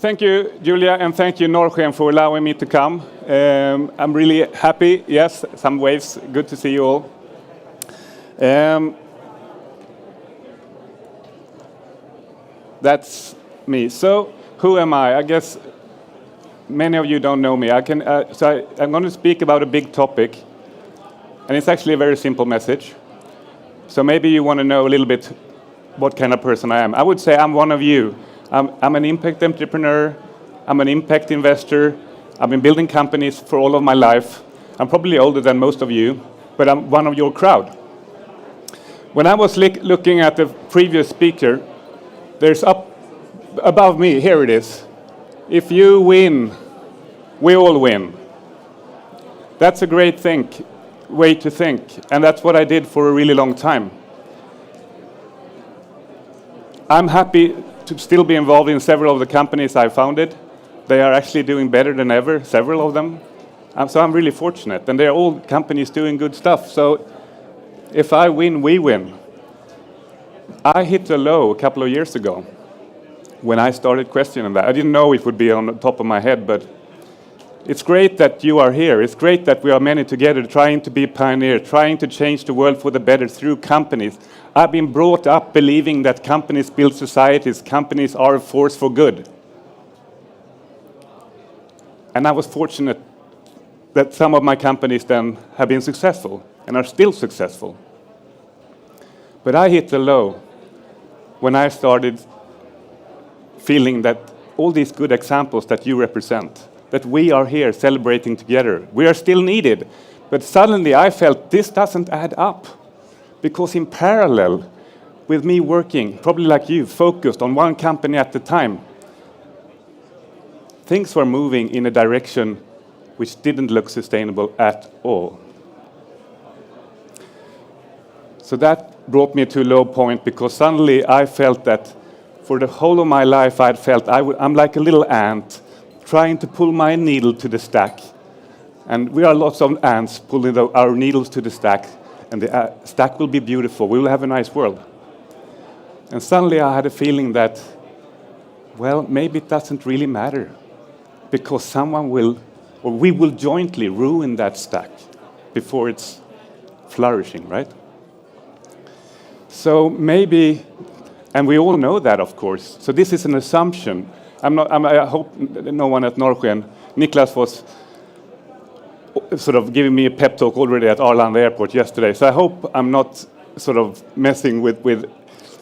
Thank you, Julia, and thank you, Norrsken, for allowing me to come. I'm really happy. Yes, some waves. Good to see you all. That's me. So, who am I? I guess many of you don't know me. I'm going to speak about a big topic, and it's actually a very simple message. So maybe you want to know a little bit what kind of person I am. I would say I'm one of you. I'm an impact entrepreneur. I'm an impact investor. I've been building companies for all of my life. I'm probably older than most of you, but I'm one of your crowd. When I was looking at the previous speaker, there's up above me, here it is. If you win, we all win. That's a great way to think, and that's what I did for a really long time. I'm happy to still be involved in several of the companies I founded. They are actually doing better than ever, several of them. So I'm really fortunate, and they're all companies doing good stuff. So if I win, we win. I hit a low a couple of years ago when I started questioning that. I didn't know it would be on the top of my head, but it's great that you are here. It's great that we are many together trying to be pioneers, trying to change the world for the better through companies. I've been brought up believing that companies build societies, companies are a force for good. And I was fortunate that some of my companies then have been successful and are still successful. But I hit a low when I started feeling that all these good examples that you represent, that we are here celebrating together. We are still needed. But suddenly I felt this doesn't add up. Because in parallel with me working, probably like you, focused on one company at a time, things were moving in a direction which didn't look sustainable at all. So that brought me to a low point because suddenly I felt that for the whole of my life I'd felt I'm like a little ant trying to pull my needle to the stack. And we are lots of ants pulling our needles to the stack. And the stack will be beautiful. We will have a nice world. And suddenly I had a feeling that, well, maybe it doesn't really matter. Because someone will, or we will jointly ruin that stack before it's flourishing, right? So maybe, and we all know that, of course. So this is an assumption. I hope no one at Norrsken, Niklas was sort of giving me a pep talk already at Arlanda Airport yesterday. So I hope I'm not sort of messing with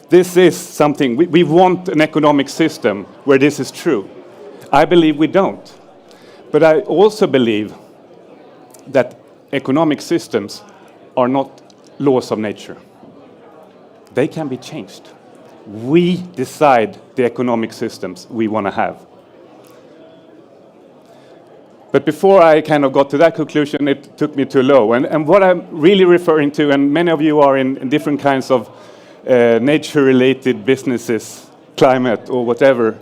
this is something, we want an economic system where this is true. I believe we don't. But I also believe that economic systems are not laws of nature. They can be changed. We decide the economic systems we want to have. But before I kind of got to that conclusion, it took me to low. And what I'm really referring to, and many of you are in different kinds of nature-related businesses, climate or whatever,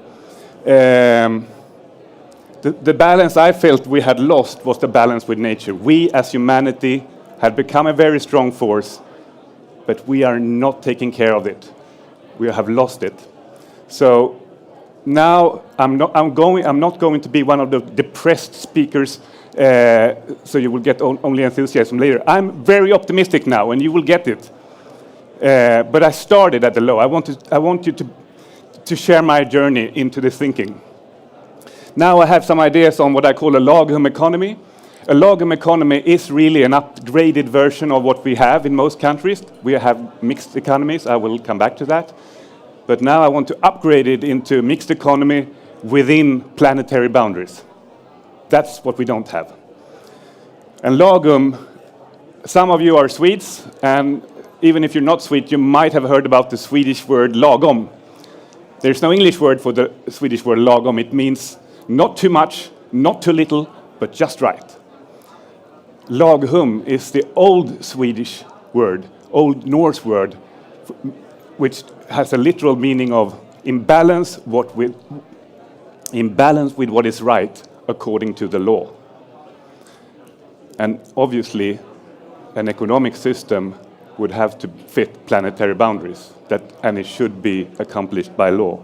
the balance I felt we had lost was the balance with nature. We, as humanity, had become a very strong force, but we are not taking care of it. We have lost it. So now I'm not going to be one of the depressed speakers, so you will get only enthusiasm later. I'm very optimistic now, and you will get it. But I started at the low. I want you to share my journey into this thinking. Now I have some ideas on what I call a Laghum Economy. A Laghum Economy is really an upgraded version of what we have in most countries. We have mixed economies. I will come back to that. But now I want to upgrade it into a mixed economy within planetary boundaries. That's what we don't have. And Laghum, some of you are Swedes, and even if you're not Swede, you might have heard about the Swedish word lagom. There's no English word for the Swedish word lagom. It means not too much, not too little, but just right. Laghum is the old Swedish word, old Norse word, which has a literal meaning of in balance with what is right according to the law. And obviously, an economic system would have to fit planetary boundaries, and it should be accomplished by law.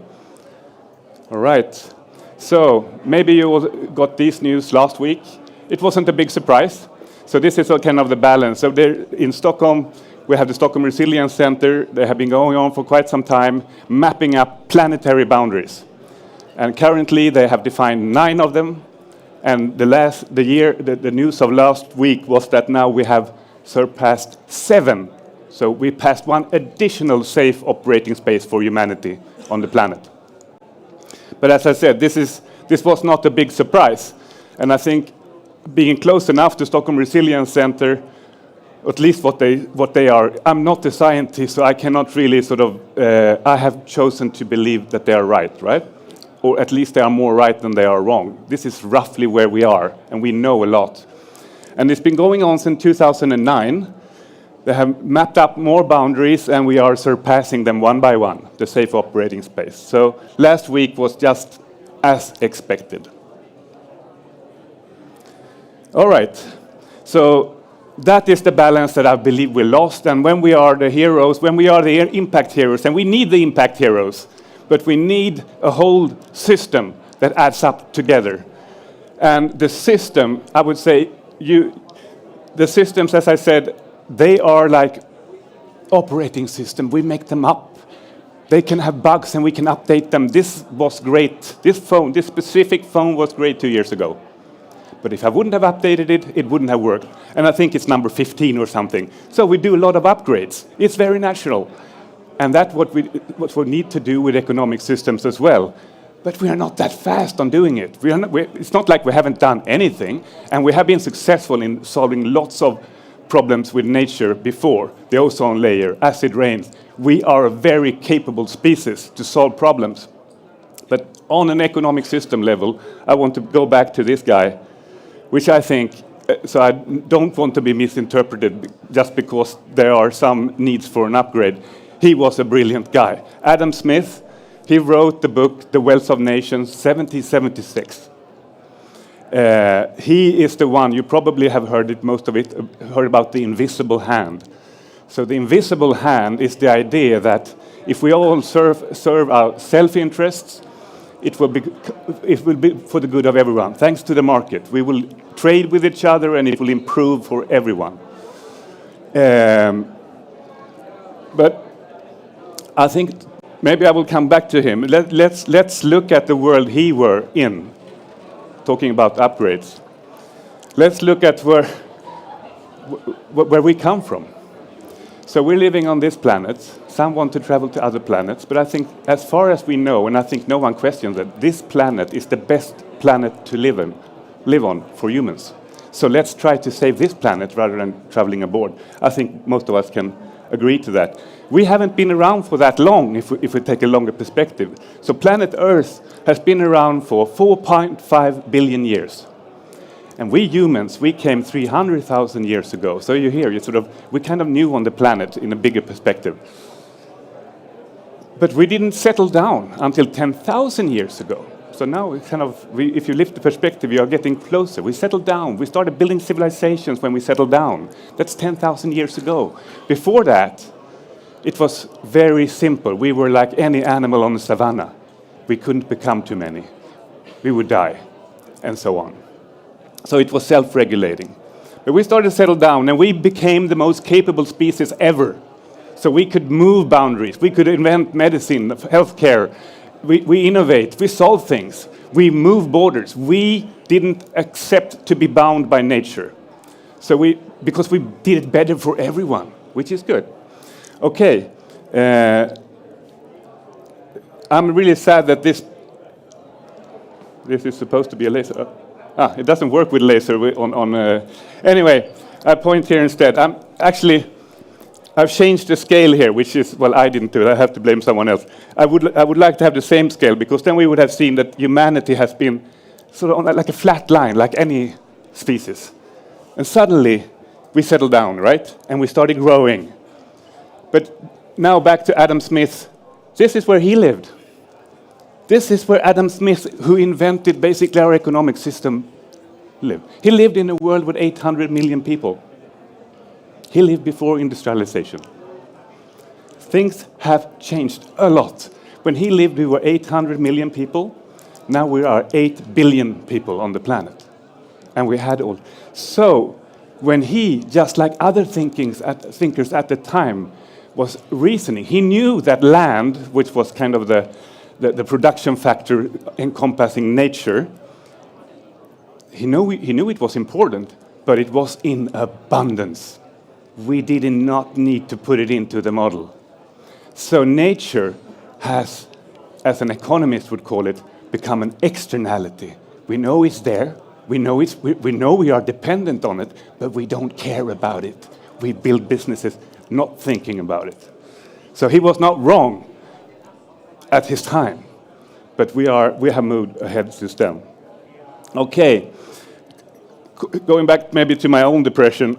All right. So maybe you all got this news last week. It wasn't a big surprise. So this is kind of the balance. So there, in Stockholm, we have the Stockholm Resilience Center. They have been going on for quite some time, mapping up planetary boundaries. And currently, they have defined 9 of them. And the news of last week was that now we have surpassed 7. So we passed 1 additional safe operating space for humanity on the planet. But as I said, this was not a big surprise. And I think being close enough to Stockholm Resilience Center, at least what they are, I'm not a scientist, so I cannot really I have chosen to believe that they are right? Or at least they are more right than they are wrong. This is roughly where we are, and we know a lot. And it's been going on since 2009. They have mapped up more boundaries, and we are surpassing them one by one, the safe operating space. So last week was just as expected. All right, so that is the balance that I believe we lost. And when we are the heroes, when we are the impact heroes, and we need the impact heroes, but we need a whole system that adds up together. And the system, I would say, the systems, as I said, they are like operating system. We make them up. They can have bugs and we can update them. This was great. This specific phone was great 2 years ago. But if I wouldn't have updated it, it wouldn't have worked. And I think it's number 15 or something. So we do a lot of upgrades. It's very natural. And that's what we need to do with economic systems as well. But we are not that fast on doing it. It's not like we haven't done anything. And we have been successful in solving lots of problems with nature before. The ozone layer, acid rains. We are a very capable species to solve problems. But on an economic system level, I want to go back to this guy, which I think, so I don't want to be misinterpreted just because there are some needs for an upgrade. He was a brilliant guy. Adam Smith, he wrote the book, The Wealth of Nations, 1776. He is the one, you probably have heard it, most of it, heard about the invisible hand. So the invisible hand is the idea that if we all serve our self-interests, it will be for the good of everyone. Thanks to the market, we will trade with each other and it will improve for everyone. But I think maybe I will come back to him. Let's look at the world he were in, talking about upgrades. Let's look at where we come from. So we're living on this planet. Some want to travel to other planets, but I think as far as we know, and I think no one questions it, this planet is the best planet to live on for humans. So let's try to save this planet rather than traveling aboard. I think most of us can agree to that. We haven't been around for that long if we take a longer perspective. So planet Earth has been around for 4.5 billion years. And we humans, we came 300,000 years ago. So you hear, we kind of new on the planet in a bigger perspective. But we didn't settle down until 10,000 years ago. So now if you lift the perspective, you are getting closer. We settled down. We started building civilizations when we settled down. That's 10,000 years ago. Before that, it was very simple. We were like any animal on the savannah. We couldn't become too many. We would die, and so on. So it was self-regulating. But we started to settle down, and we became the most capable species ever. So we could move boundaries. We could invent medicine, healthcare. We innovate. We solve things. We move borders. We didn't accept to be bound by nature. So because we did it better for everyone, which is good. Okay. I'm really sad that this is supposed to be a laser. It doesn't work with laser anyway, I point here instead. I've changed the scale here, which is, well, I didn't do it. I have to blame someone else. I would like to have the same scale, because then we would have seen that humanity has been sort of on like a flat line, like any species. And suddenly, we settled down, right? And we started growing. But now back to Adam Smith. This is where he lived. This is where Adam Smith, who invented basically our economic system, lived. He lived in a world with 800 million people. He lived before industrialization. Things have changed a lot. When he lived, we were 800 million people. Now we are 8 billion people on the planet. And we had all. So when he, just like other thinkers at the time, was reasoning, he knew that land, which was kind of the production factor encompassing nature, he knew it was important, but it was in abundance. We did not need to put it into the model. So nature has, as an economist would call it, become an externality. We know it's there, we know we are dependent on it, but we don't care about it. We build businesses not thinking about it. So he was not wrong at his time, but we have moved ahead since then. Okay, going back maybe to my own depression.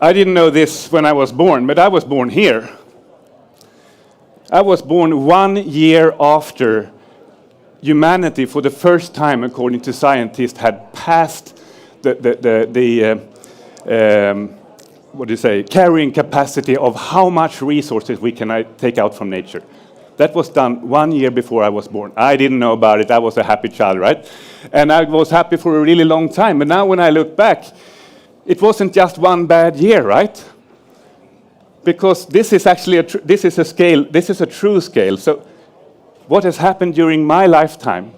I didn't know this when I was born, but I was born here. I was born 1 year after humanity, for the first time, according to scientists, had passed the carrying capacity of how much resources we can take out from nature. That was done 1 year before I was born. I didn't know about it. I was a happy child, right? And I was happy for a really long time. But now when I look back, it wasn't just one bad year, right? Because this is actually this is a true scale. So what has happened during my lifetime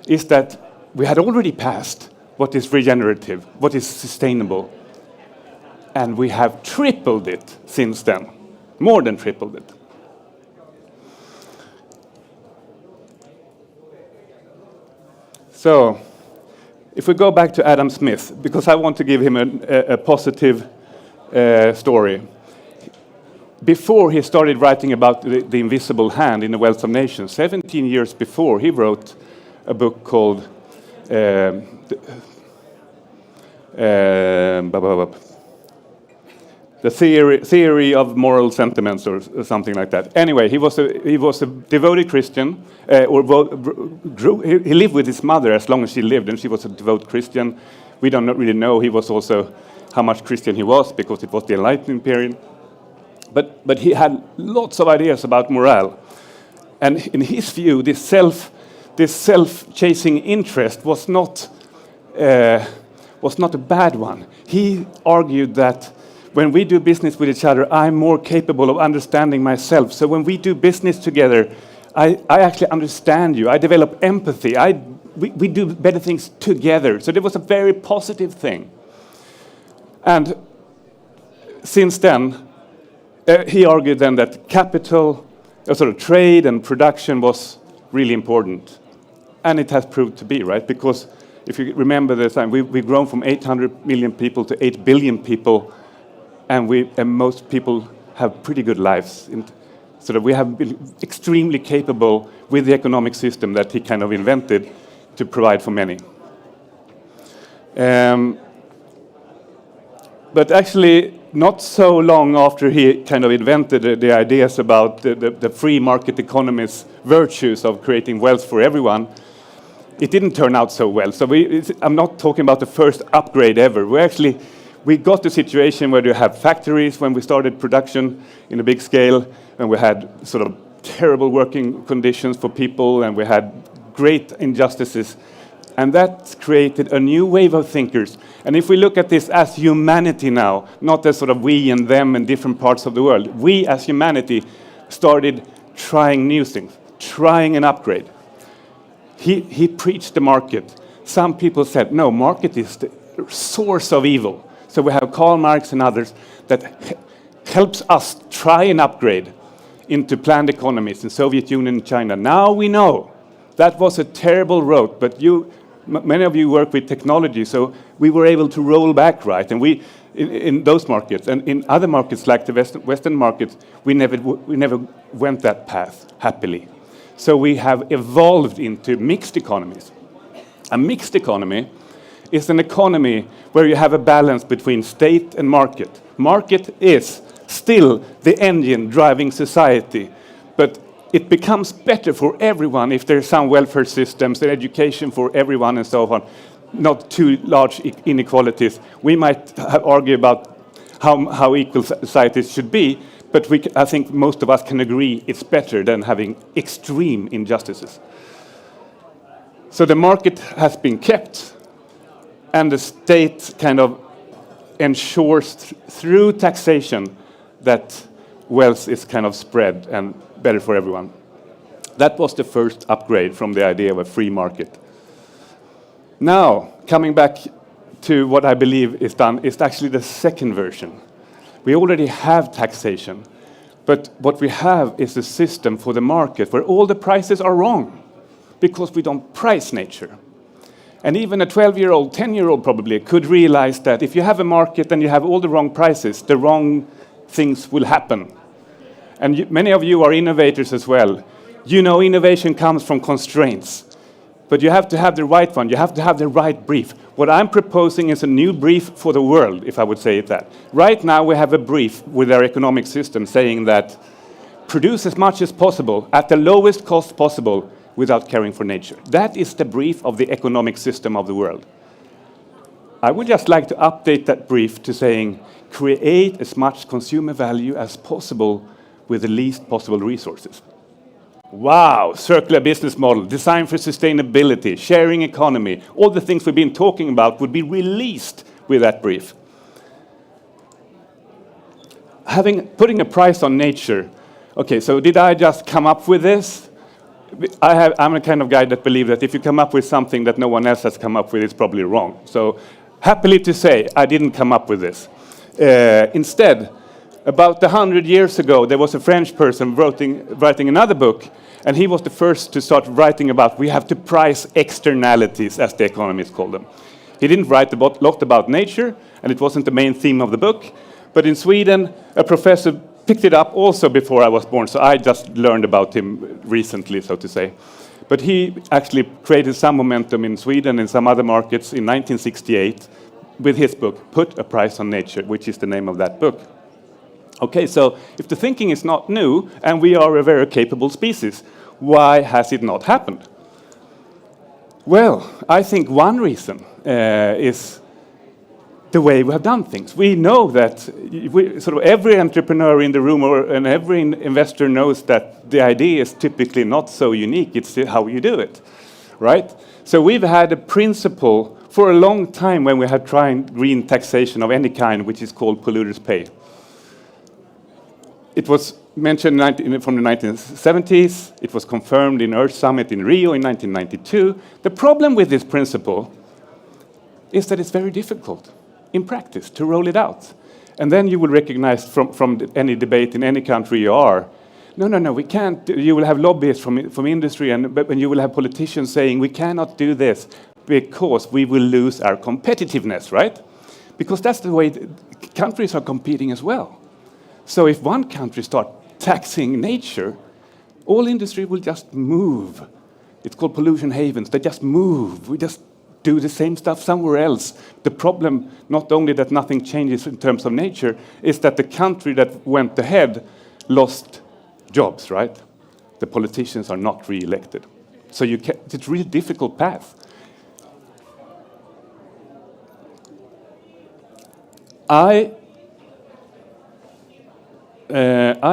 is that we had already passed what is regenerative, what is sustainable, and we have tripled it since then, more than tripled it. So, if we go back to Adam Smith, because I want to give him a positive story. Before he started writing about the invisible hand in The Wealth of Nations, 17 years before, he wrote a book called The Theory of Moral Sentiments, or something like that. Anyway, he was a devoted Christian, he lived with his mother as long as she lived, and she was a devout Christian. We don't really know he was also how much Christian he was, because it was the Enlightenment period. But he had lots of ideas about morale, and in his view, this self-chasing interest was not a bad one. He argued that when we do business with each other, I'm more capable of understanding myself. So when we do business together, I actually understand you. I develop empathy. We do better things together. So there was a very positive thing. And since then, he argued then that capital, trade and production was really important. And it has proved to be, right? Because if you remember the time, we've grown from 800 million people to 8 billion people, and most people have pretty good lives. So that we have been extremely capable with the economic system that he kind of invented to provide for many. But actually, not so long after he kind of invented the ideas about the free market economy's virtues of creating wealth for everyone, it didn't turn out so well. So I'm not talking about the first upgrade ever. We got the situation where you have factories when we started production in a big scale, and we had sort of terrible working conditions for people, and we had great injustices. And that created a new wave of thinkers. And if we look at this as humanity now, not as sort of we and them in different parts of the world, we as humanity started trying new things, trying an upgrade. He preached the market. Some people said, no, market is the source of evil. So we have Karl Marx and others that helps us try and upgrade into planned economies in Soviet Union and China. Now we know that was a terrible road, but many of you work with technology, so we were able to roll back, right? And in those markets, and in other markets like the Western markets, we never went that path happily. So we have evolved into mixed economies. A mixed economy is an economy where you have a balance between state and market. Market is still the engine driving society, but it becomes better for everyone if there's some welfare systems and education for everyone and so on, not too large inequalities. We might argue about how equal societies should be, but I think most of us can agree it's better than having extreme injustices. So the market has been kept, and the state kind of ensures through taxation that wealth is kind of spread and better for everyone. That was the first upgrade from the idea of a free market. Now, coming back to what I believe is done, is actually the second version. We already have taxation, but what we have is a system for the market where all the prices are wrong because we don't price nature. And even a 12-year-old, 10-year-old probably could realize that if you have a market and you have all the wrong prices, the wrong things will happen. And many of you are innovators as well. You know innovation comes from constraints. But you have to have the right one. You have to have the right brief. What I'm proposing is a new brief for the world, if I would say it that. Right now we have a brief with our economic system saying that produce as much as possible at the lowest cost possible without caring for nature. That is the brief of the economic system of the world. I would just like to update that brief to saying, create as much consumer value as possible with the least possible resources. Wow, circular business model, design for sustainability, sharing economy, all the things we've been talking about would be released with that brief. Putting a price on nature, okay, so did I just come up with this? I'm a kind of guy that believes that if you come up with something that no one else has come up with, it's probably wrong. So happily to say, I didn't come up with this. Instead, about 100 years ago, there was a French person writing another book, and he was the first to start writing about we have to price externalities, as the economists call them. He didn't write a lot about nature, and it wasn't the main theme of the book, but in Sweden, a professor picked it up also before I was born, so I just learned about him recently, so to say. But he actually created some momentum in Sweden and some other markets in 1968 with his book, Put a Price on Nature, which is the name of that book. Okay, so if the thinking is not new, and we are a very capable species, why has it not happened? Well, I think one reason is the way we have done things. We know that sort of every entrepreneur in the room and every investor knows that the idea is typically not so unique. It's how you do it, right? So we've had a principle for a long time when we have tried green taxation of any kind, which is called polluters pay. It was mentioned from the 1970s. It was confirmed in Earth Summit in Rio in 1992. The problem with this principle is that it's very difficult in practice to roll it out. And then you will recognize from any debate in any country you are, no, we can't. You will have lobbyists from industry, but when you will have politicians saying we cannot do this because we will lose our competitiveness, right? Because that's the way countries are competing as well. So if one country starts taxing nature, all industry will just move. It's called pollution havens. They just move. We just do the same stuff somewhere else. The problem, not only that nothing changes in terms of nature, is that the country that went ahead lost jobs, right? The politicians are not re-elected. So it's a really difficult path. I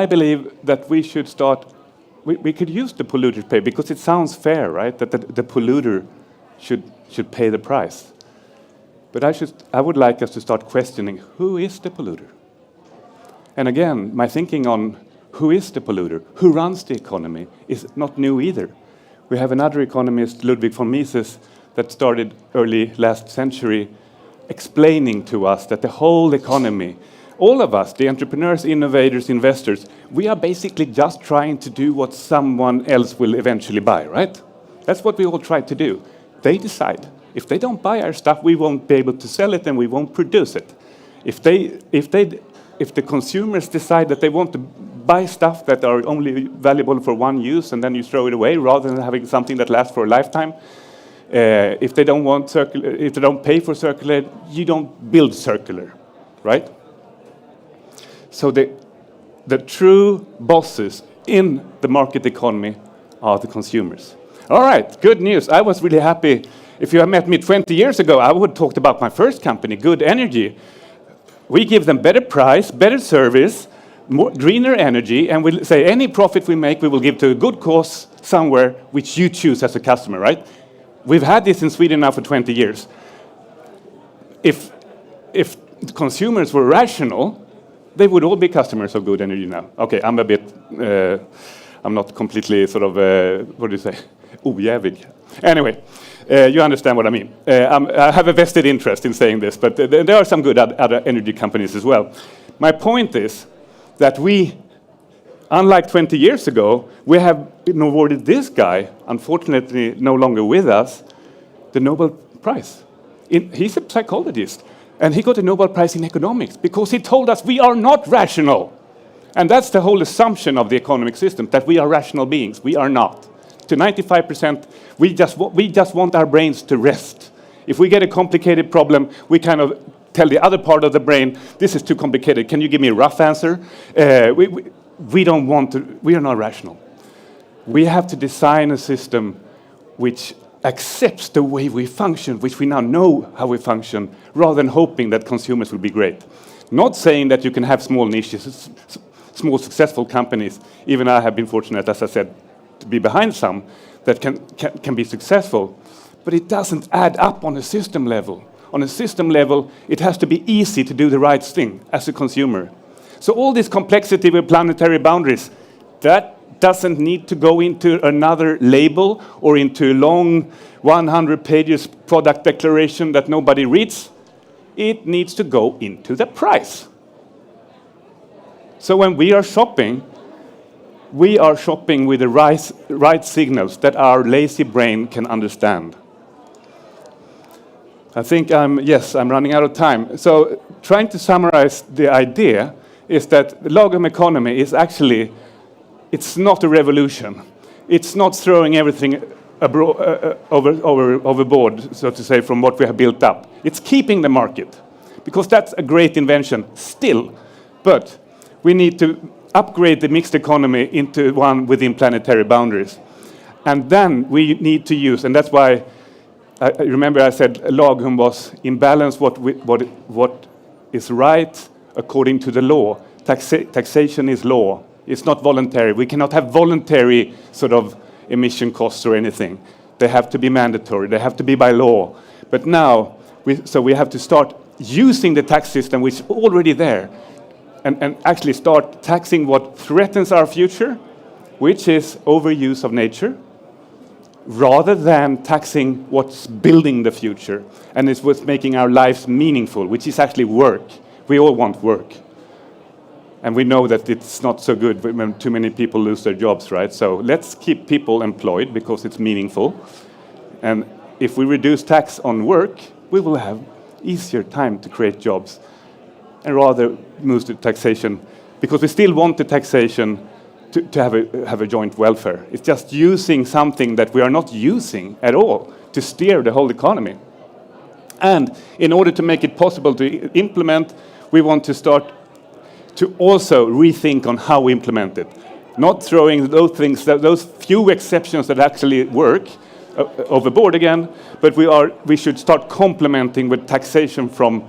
believe that we should start, we could use the polluter pay because it sounds fair, right? That the polluter should pay the price. But I would like us to start questioning, who is the polluter? And again, my thinking on who is the polluter, who runs the economy, is not new either. We have another economist, Ludwig von Mises, that started early last century, explaining to us that the whole economy, all of us, the entrepreneurs, innovators, investors, we are basically just trying to do what someone else will eventually buy, right? That's what we all try to do. They decide. If they don't buy our stuff, we won't be able to sell it and we won't produce it. If the consumers decide that they want to buy stuff that are only valuable for one use and then you throw it away rather than having something that lasts for a lifetime, if they don't pay for circular, you don't build circular, right? So the true bosses in the market economy are the consumers. All right, good news. I was really happy. If you had met me 20 years ago, I would have talked about my first company, Good Energy. We give them better price, better service, more greener energy, and we'll say any profit we make, we will give to a good cause somewhere which you choose as a customer, right? We've had this in Sweden now for 20 years. If consumers were rational, they would all be customers of good energy now. Okay, I'm not completely sort of, what do you say, ojävig. Anyway, you understand what I mean. I have a vested interest in saying this, but there are some good other energy companies as well. My point is that we, unlike 20 years ago, we have been awarded this guy, unfortunately no longer with us, the Nobel Prize. He's a psychologist, and he got a Nobel Prize in economics because he told us we are not rational. And that's the whole assumption of the economic system, that we are rational beings. We are not. To 95%, we just want our brains to rest. If we get a complicated problem, we kind of tell the other part of the brain, this is too complicated, can you give me a rough answer? We don't want to, we are not rational. We have to design a system which accepts the way we function, which we now know how we function, rather than hoping that consumers will be great. Not saying that you can have small niches, small successful companies. Even I have been fortunate, as I said, to be behind some that can be successful. But it doesn't add up on a system level. On a system level, it has to be easy to do the right thing as a consumer. So all this complexity with planetary boundaries, that doesn't need to go into another label or into a long 100 pages product declaration that nobody reads. It needs to go into the price. So when we are shopping with the right signals that our lazy brain can understand. I think I'm running out of time. So trying to summarize the idea is that the Laghum Economy is actually, it's not a revolution. It's not throwing everything overboard, so to say, from what we have built up. It's keeping the market, because that's a great invention still. But we need to upgrade the mixed economy into one within planetary boundaries. And then we need to use, and that's why I remember I said Laghum was in balance what is right according to the law. Taxation is law. It's not voluntary. We cannot have voluntary sort of emission costs or anything. They have to be mandatory. They have to be by law. But now, we have to start using the tax system which is already there and actually start taxing what threatens our future, which is overuse of nature, rather than taxing what's building the future and is what's making our lives meaningful, which is actually work. We all want work. And we know that it's not so good when too many people lose their jobs, right? So let's keep people employed because it's meaningful. And if we reduce tax on work, we will have easier time to create jobs and rather move to taxation, because we still want the taxation to have a joint welfare. It's just using something that we are not using at all to steer the whole economy. And in order to make it possible to implement, we want to start to also rethink on how we implement it. Not throwing those things, those few exceptions that actually work overboard again, but we should start complementing with taxation from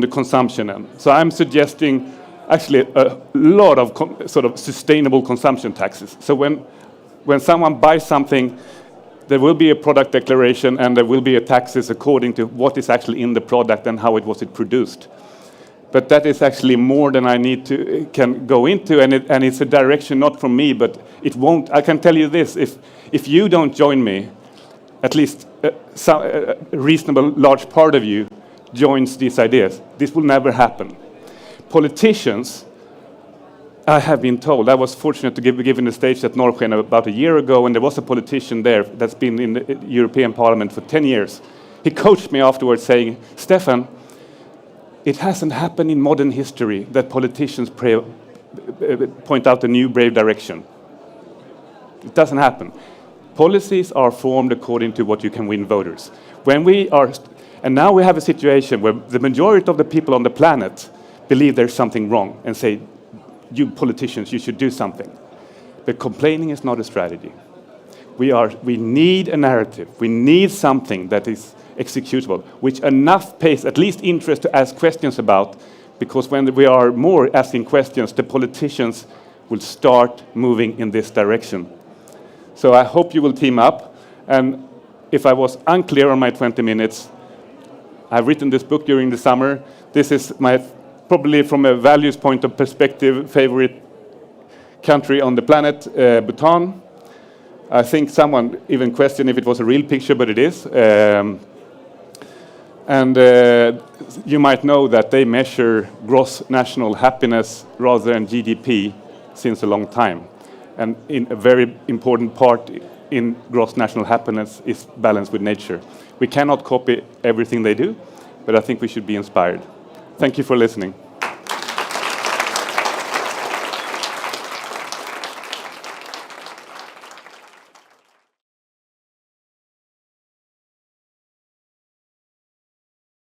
the consumption end. So I'm suggesting actually a lot of sort of sustainable consumption taxes. So when someone buys something, there will be a product declaration and there will be a taxes according to what is actually in the product and how it was produced. But that is actually more than I can go into, and it's a direction not from me, but it won't. I can tell you this: if you don't join me, at least a reasonable large part of you joins these ideas, this will never happen. Politicians, I have been told, I was fortunate to be given a stage at Norrsken about a year ago, and there was a politician there that's been in the European Parliament for 10 years. He coached me afterwards saying, Stefan, it hasn't happened in modern history that politicians point out a new brave direction. It doesn't happen. Policies are formed according to what you can win voters. And now we have a situation where the majority of the people on the planet believe there's something wrong and say, you politicians, you should do something. But complaining is not a strategy. We need a narrative. We need something that is executable, which enough pays at least interest to ask questions about, because when we are more asking questions, the politicians will start moving in this direction. So I hope you will team up. And if I was unclear on my 20 minutes, I've written this book during the summer. This is my, probably from a values point of perspective, favorite country on the planet, Bhutan. I think someone even questioned if it was a real picture, but it is. You might know that they measure gross national happiness rather than GDP since a long time. And in a very important part in gross national happiness is balance with nature. We cannot copy everything they do, but I think we should be inspired. Thank you for listening.